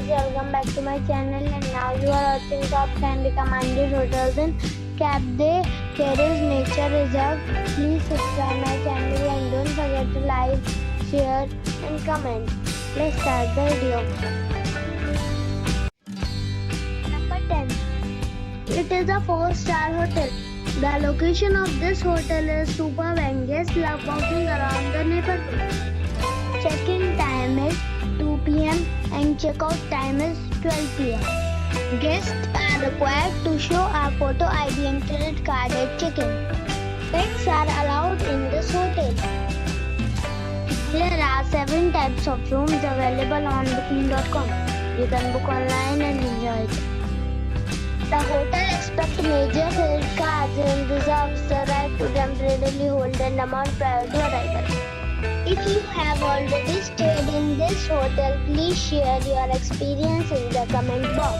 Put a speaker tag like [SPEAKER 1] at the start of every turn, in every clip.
[SPEAKER 1] guys, welcome back to my channel, and now you are watching top 10 recommended hotels in Capde Creus Nature Reserve. Please subscribe my channel and don't forget to like, share and comment. Let's start the video. Number 10. It is a 4-star hotel. The location of this hotel is superb and guests love walking around the neighborhood. Check-in time is 2 p.m. and check-out time is 12 p.m. Guests are required to show a photo ID and credit card at check-in. Pets are allowed in this hotel. There are 7 types of rooms available on booking.com. You can book online and enjoy it. The hotel expects major credit cards and reserves the right to temporarily hold an amount prior to arrival. If you have already stayed in this hotel, please share your experience in the comment box.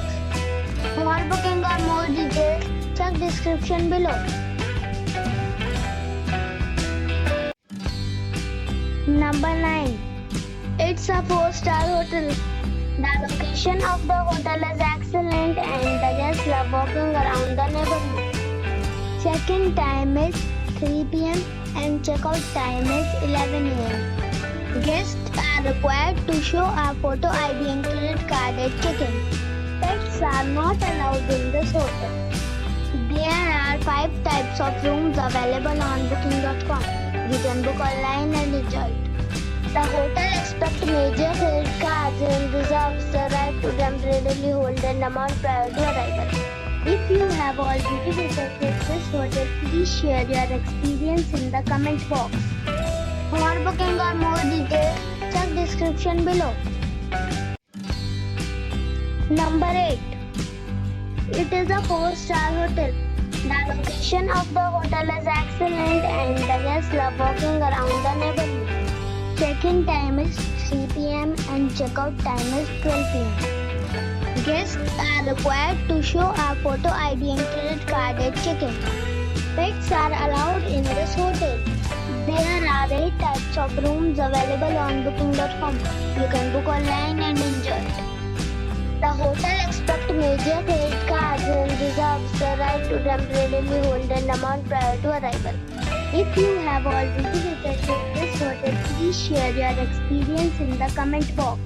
[SPEAKER 1] For booking or more details, check description below. Number 9. It's a 4-star hotel. The location of the hotel is excellent and the guests love walking around the neighborhood. Check-in time is 3 p.m. and check-out time is 11 a.m. Guests are required to show a photo ID and credit card at check-in. Pets are not allowed in this hotel. There are 5 types of rooms available on booking.com. You can book online and enjoy it. The hotel expects major credit cards and reserves the right to temporarily hold an amount prior to arrival. If you have already visited this hotel, please share your experience in the comment box. For booking or more details, check description below. Number 8. It is a 4-star hotel. The location of the hotel is excellent and the guests love walking around the neighborhood. Check-in time is 3 p.m. and check-out time is 12 p.m. Guests are required to show a photo ID and credit card at check-in. Pets are allowed in this hotel. There are 8 types of rooms available on booking.com. You can book online and enjoy it. The hotel expects major credit cards and reserves the right to temporarily hold an amount prior to arrival. If you have already visited this hotel, please share your experience in the comment box.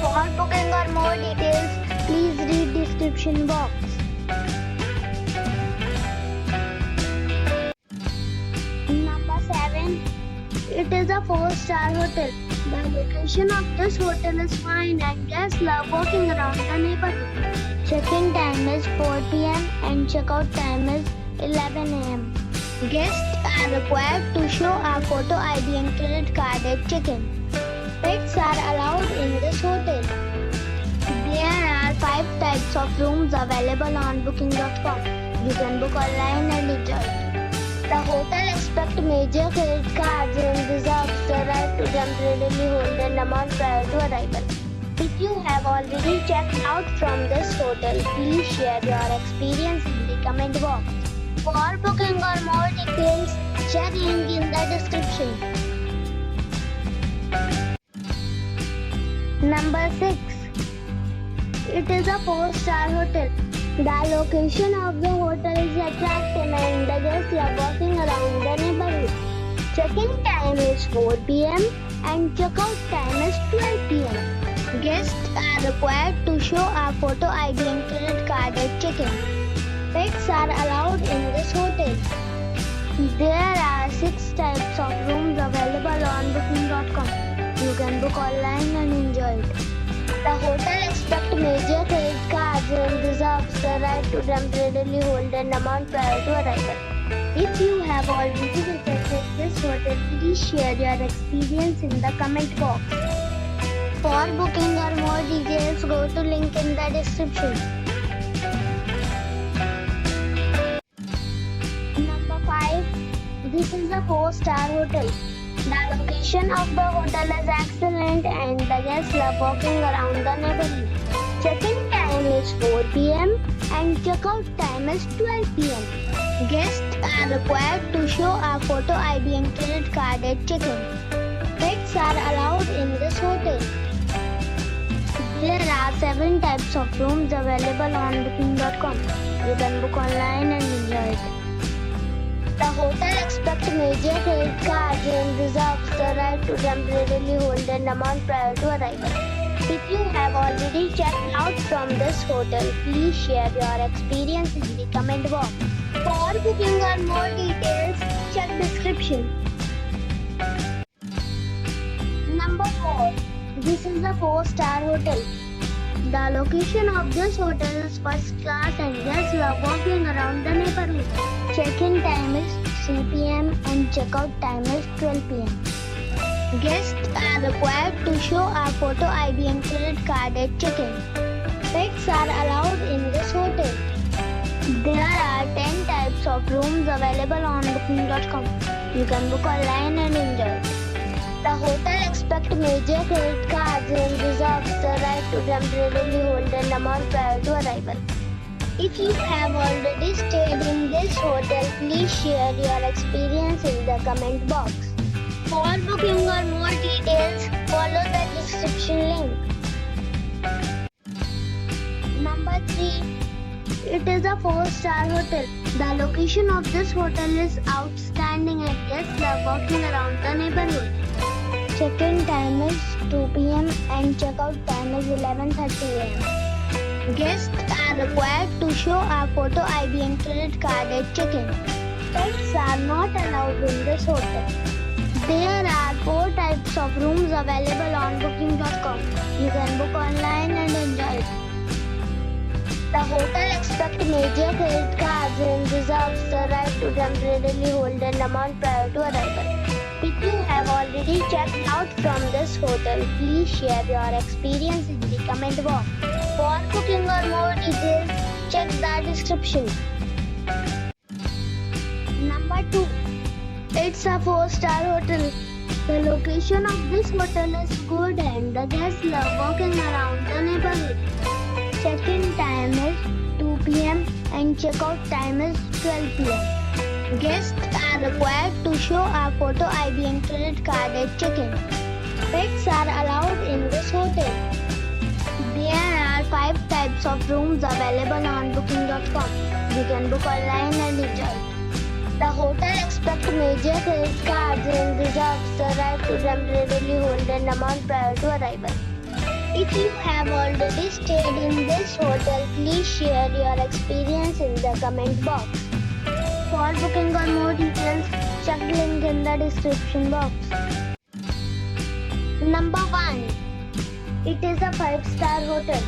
[SPEAKER 1] For booking or more details, please read description box. Number 7. It is a 4-star hotel. The location of this hotel is fine and guests love walking around the neighborhood. Check-in time is 4 p.m. and check-out time is 11 a.m. Guests are required to show a photo ID and credit card at check-in. Pets are allowed in this hotel. There are 5 types of rooms available on booking.com. You can book online and enjoy it. The hotel expects major credit cards and reserves the right to temporarily hold an amount prior to arrival. If you have already checked out from this hotel, please share your experience in the comment box. For booking or more details, check link in the description. Number 6. It is a 4-star hotel. The location of the hotel is attractive and the guests love walking around the neighborhood. Check-in time is 4 p.m. and check-out time is 12 p.m. Guests are required to show a photo ID and credit card at check-in. Pets are allowed in this hotel. There are 6 types of rooms available on booking.com. You can book online and enjoy it. The hotel expects major credit cards and reserves the right to temporarily hold an amount prior to arrival. If you have already visited this hotel, please share your experience in the comment box. For booking or more details, go to link in the description. Number 5. This is a 4-star hotel. The location of the hotel is excellent and the guests love walking around the neighborhood. Check-in time is 4 p.m. and check-out time is 12 p.m. Guests are required to show a photo ID and credit card at check-in. Pets are allowed in this hotel. There 7 types of rooms available on booking.com. You can book online and enjoy it. The hotel expects major credit cards and reserves the right to temporarily hold an amount prior to arrival. If you have already checked out from this hotel, please share your experience in the comment box. For booking or more details, check description. Number 4. This is a 4-star hotel. The location of this hotel is first class and guests love walking around the neighborhood. Check-in time is 3 p.m. and check-out time is 12 p.m. Guests are required to show a photo ID and credit card at check-in. Pets are allowed in this hotel. There are 10 types of rooms available on booking.com. You can book online and enjoy it. The hotel expects major credit cards and reserves the right to temporarily hold an amount prior to arrival. If you have already stayed in this hotel, please share your experience in the comment box. For booking or more details, follow the description link. Number 3. It is a 4-star hotel. The location of this hotel is outstanding and guests love walking around the neighborhood. Check-in time is 2 p.m. and check-out time is 11:30 a.m. Guests are required to show a photo ID and credit card at check-in. Pets are not allowed in this hotel. There are 4 types of rooms available on booking.com. You can book online and enjoy it. The hotel expects major credit cards and reserves the right to temporarily hold an amount prior to arrival. If you have already checked out from this hotel, please share your experience in the comment box. For booking or more details, check the description. Number 2. It's a 4-star hotel. The location of this hotel is good and the guests love walking around the neighborhood. Check-in time is 2 p.m. and check-out time is 12 p.m. Guests are required to show a photo ID and credit card at check-in. Pets are allowed in this hotel. There are 5 types of rooms available on booking.com. You can book online and enjoy it. The hotel expects major credit cards and reserves the right to temporarily hold an amount prior to arrival. If you have already stayed in this hotel, please share your experience in the comment box. For booking or more details, check the link in the description box. Number 1. It is a 5-star hotel.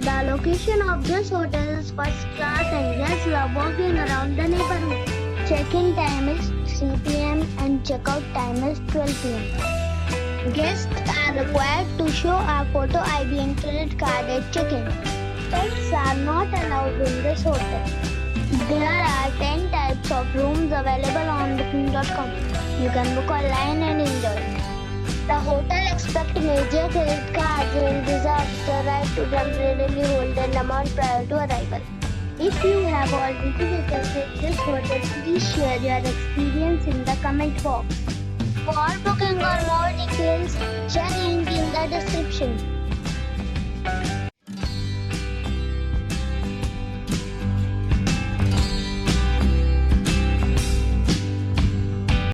[SPEAKER 1] The location of this hotel is first class and guests love walking around the neighborhood. Check-in time is 3 p.m. and check-out time is 12 p.m. Guests are required to show a photo ID and credit card at check-in. Pets are not allowed in this hotel. There are 10 types of rooms available on booking.com. You can book online and enjoy it. The hotel expects major credit cards and reserves the right to temporarily hold an amount prior to arrival. If you have already visited this hotel, please share your experience in the comment box. For booking or more details, check link in the description.